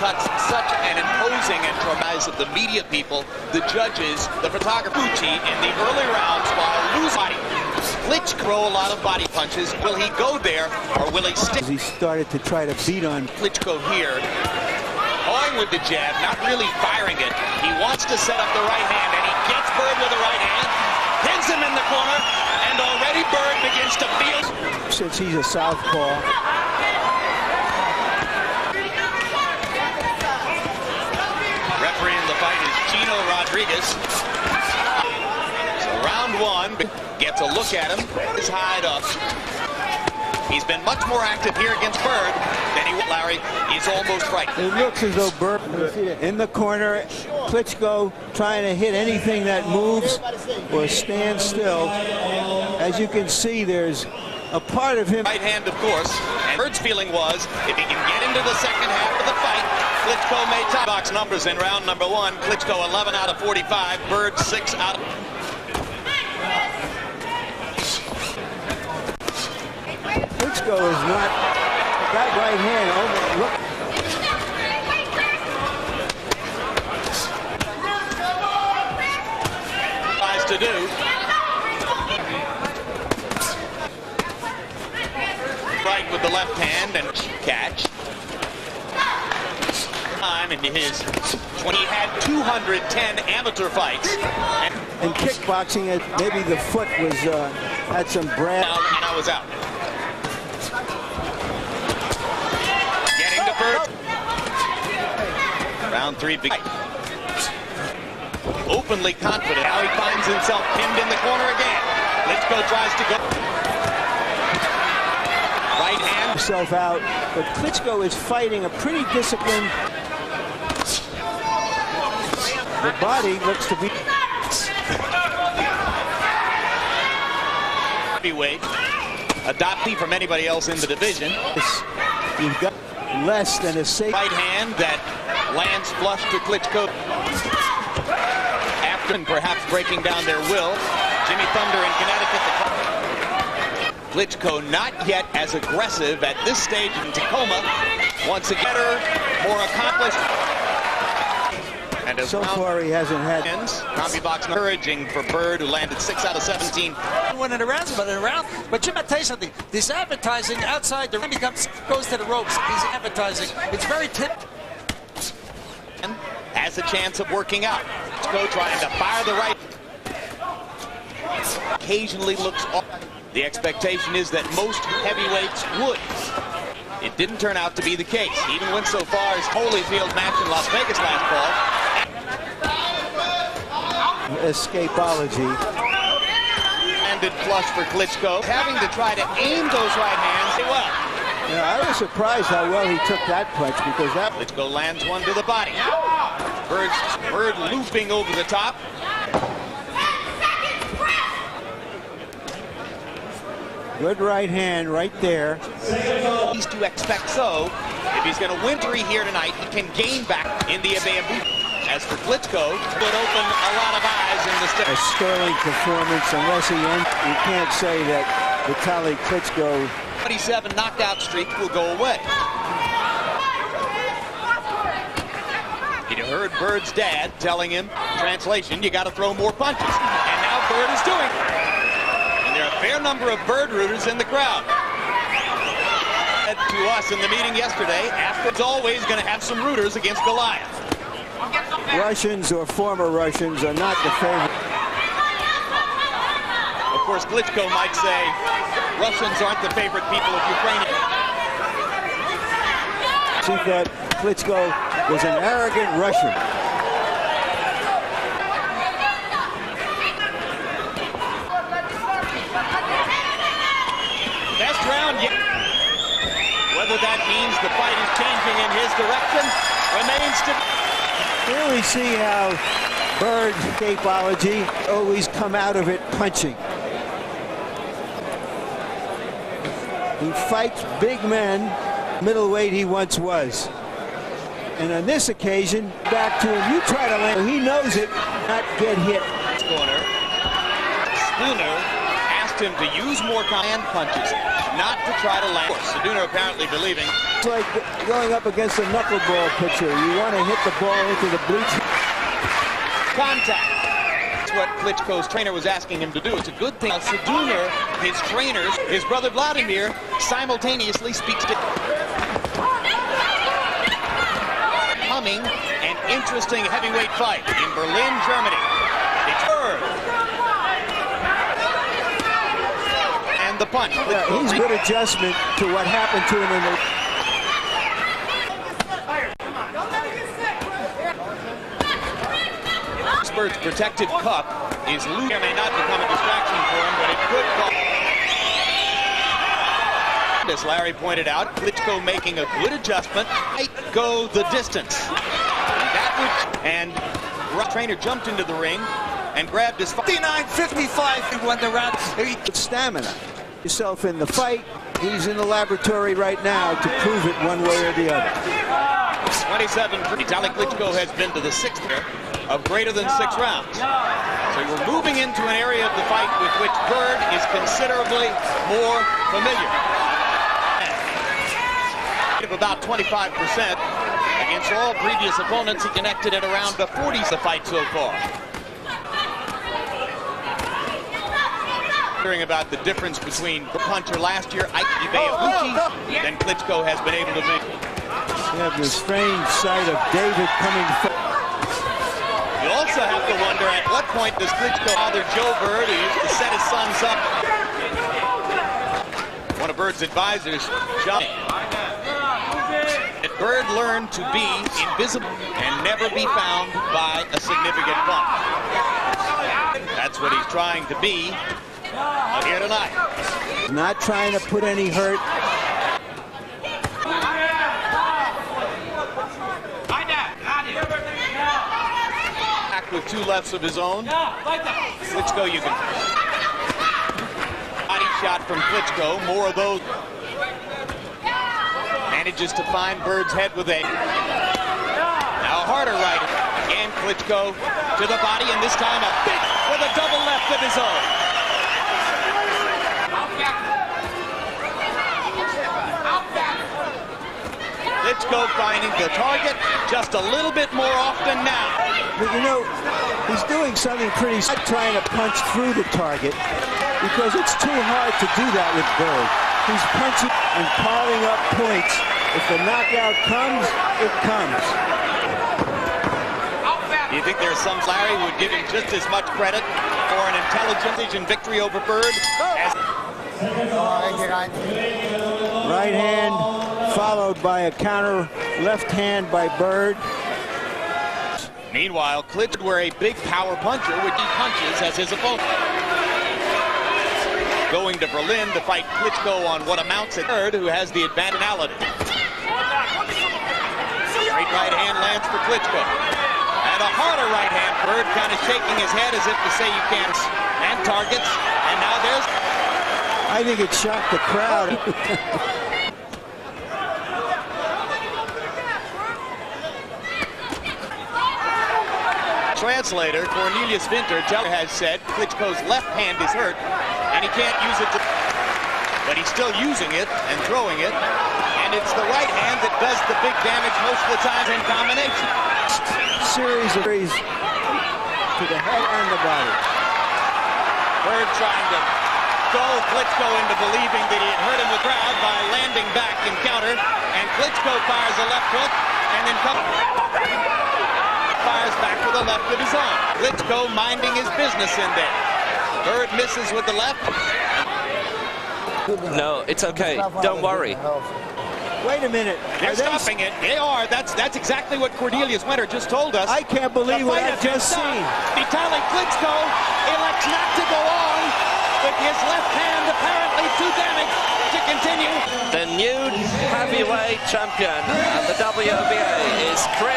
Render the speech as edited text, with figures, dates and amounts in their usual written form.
cuts such an imposing and traumatizing of the media people, the judges, the photographer in the early rounds while losing body. Klitschko throw a lot of body punches. Will he go there or will he stick? He started to try to beat on Klitschko here, going with the jab, not really firing it. He wants to set up the right hand, and he gets Byrd with the right hand, pins him in the corner, and already Byrd begins to feel. Since he's a southpaw. Refereeing the fight is Chino Rodriguez. So round one, gets a look at him, his hide up. He's been much more active here against Byrd than he was. Larry, he's almost right. It looks as though Byrd in the corner. Klitschko trying to hit anything that moves or stands still. As you can see, there's a part of him. Right hand, of course. And Byrd's feeling was, if he can get into the second half of the fight, Klitschko may top box numbers in round number one. Klitschko 11 out of 45. Byrd 6 out of. Klitschko is not that right hand. Oh, look. Tries to do. Right with the left hand and catch. Time into his 20. He had 210 amateur fights. And kickboxing, maybe the foot was had some brand. Now was out. Getting to Byrd. Round three. Big. Openly confident. Now he finds himself pinned in the corner again. Klitschko tries to go. Right hand. Himself out, but Klitschko is fighting a pretty disciplined. The body looks to be. Heavyweight. Adoptee from anybody else in the division. You've got less than a safe. Right hand that lands flush to Klitschko. After and perhaps breaking down their will. Jimmy Thunder in Connecticut. Klitschko not yet as aggressive at this stage in Tacoma. Once again, better, more accomplished. And so far he hasn't had. Combi box encouraging for Byrd, who landed 6 out of 17. Winning around, but Jim, I'll tell you something. This advertising outside the ring goes to the ropes. He's advertising. It's very tipped. And has a chance of working out. Klitschko trying to fire the right. Occasionally looks off. The expectation is that most heavyweights would. It didn't turn out to be the case. He even went so far as Holyfield match in Las Vegas last fall. Escapology. Landed flush for Klitschko. Having to try to aim those right hands well. Yeah, I was surprised how well he took that punch because that. Klitschko lands one to the body. Byrd looping over the top. Good right hand right there. He's to expect so. If he's going to win here tonight, he can gain back in the bamboo. As for Klitschko, would open a lot of eyes in the stage. A sterling performance, unless he ends. You can't say that Vitali Klitschko. 27 knockout streak will go away. You heard Byrd's dad telling him, translation, you got to throw more punches. And now Byrd is doing it. And there are a fair number of Byrd rooters in the crowd. To us in the meeting yesterday, Aspen's always going to have some rooters against Goliath. Russians or former Russians are not the favorite. Of course, Klitschko might say Russians aren't the favorite people of Ukraine. She thought Klitschko was an arrogant Russian. Best round yet. Whether that means the fight is changing in his direction remains to be. Here we see how Byrd's escapology always come out of it punching. He fights big men, middleweight he once was. And on this occasion, back to him, you try to land, he knows it, not get hit. Corner. Spooner asked him to use more hand punches, not to try to land. Spooner apparently believing. It's like going up against a knuckleball pitcher. You want to hit the ball into the bleachers. Contact. That's what Klitschko's trainer was asking him to do. It's a good thing. Saduner, his trainers, his brother Vladimir, simultaneously speaks to coming an interesting heavyweight fight in Berlin, Germany. It's Byrd. And the punch. Yeah, he's good adjustment to what happened to him in the... Byrd's protected cup is loose. It may not become a distraction for him, but it could cause. As Larry pointed out, Klitschko making a good adjustment. Might go the distance. And the trainer jumped into the ring and grabbed his 59-55 when the round. Stamina. Yourself in the fight. He's in the laboratory right now to prove it one way or the other. 27. Vitali Klitschko has been to the 6th of greater than 6 rounds. So we're moving into an area of the fight with which Byrd is considerably more familiar. About 25% against all previous opponents. He connected at around the 40s the fight so far. Hearing about the difference between the puncher last year, Ike Ibeabuchi, than Klitschko has been able to make. You have the strange sight of David coming forward. You also have to wonder at what point does Klitschko father Joe Byrd, who used to set his sons up. One of Byrd's advisors, John. Byrd learned to be invisible and never be found by a significant bump. That's what he's trying to be here tonight. Not trying to put any hurt. Back with 2 lefts of his own. Klitschko, you can. Body shot from Klitschko. More of those. Manages to find Byrd's head with a now harder right. Again, Klitschko to the body, and this time a big with a double left of his own. Klitschko finding the target just a little bit more often now. But you know, he's doing something pretty. Trying to punch through the target because it's too hard to do that with Byrd. He's punching and piling up points. If the knockout comes, it comes. Do you think there's some Larry would give him just as much credit for an intelligent victory over Byrd as right hand followed by a counter left hand by Byrd. Meanwhile, Klitschko were a big power puncher with deep punches as his opponent. Going to Berlin to fight Klitschko on what amounts to Byrd, who has the advantage. Straight right hand lands for Klitschko. And a harder right hand. Byrd kind of shaking his head as if to say you can't. And targets. And now there's... I think it shocked the crowd. Translator Cornelius Winter has said Klitschko's left hand is hurt and he can't use it, but he's still using it and throwing it, and it's the right hand that does the big damage most of the time in combination. Series to the head and the body. Byrd trying to gull Klitschko into believing that he had hurt him with the crowd by landing back in counter, and Klitschko fires a left hook and then fires back with a left of his own. Klitschko minding his business in there. Byrd misses with the left. No, it's okay. Don't worry. Wait a minute. They're stopping it. They are. That's exactly what Cornelius Winter just told us. I can't believe what I've just seen. Vitali Klitschko elects not to go on with his left hand apparently too damaged to continue. The new heavyweight champion of the WBA is Chris